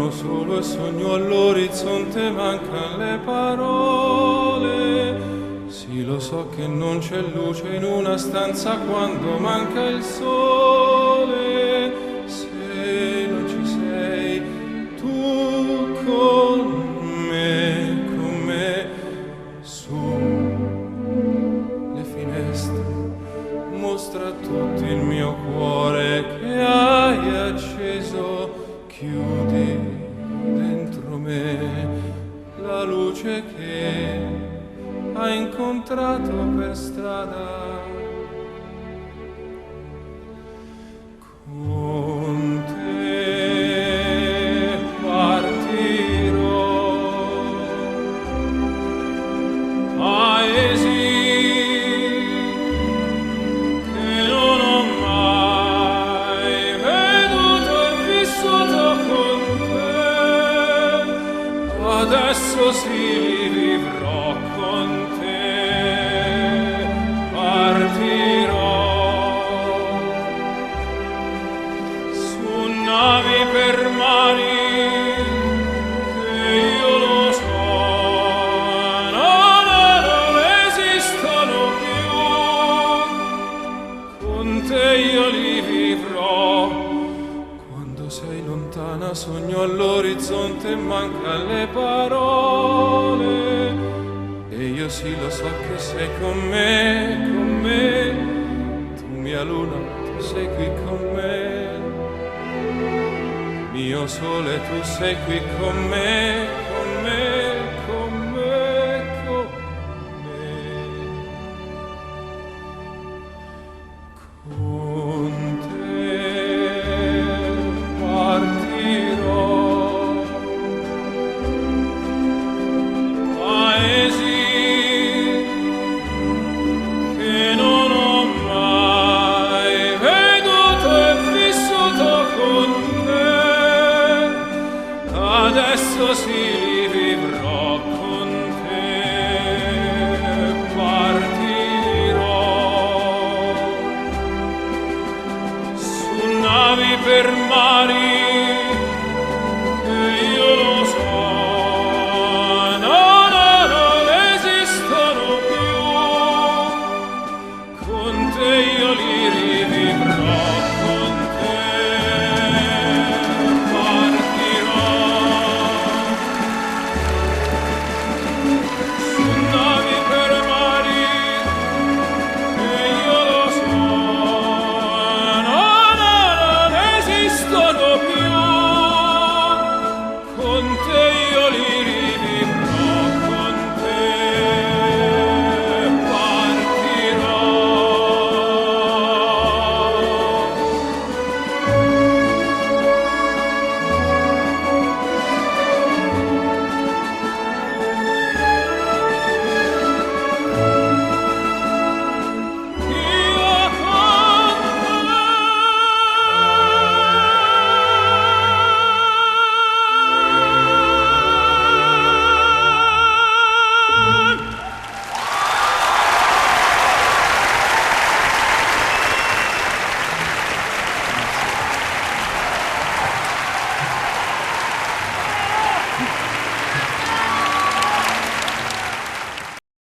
sono solo e sogno all'orizzonte, mancan le parole. Sì, lo so che non c'è luce in una stanza quando manca il sole. Se non ci sei tu con me, su le finestre mostra a tutti il mio cuore che hai acceso. Chiudi dentro me la luce che hai incontrato per strada. Con te partirò, paesi che non ho mai veduto e vissuto con te. Adesso sì vivrò con te, partirò su navi per mari che io lo so non esistono più. Con te io li vivrò. Quando sei lontana sogno all'orizzonte e mancan le parole. E io sì lo so che sei con me, tu mia luna, tu sei qui con me, mio sole, tu sei qui con me, con me, con me, con me. Con te partirò, paesi adesso sì vivrò.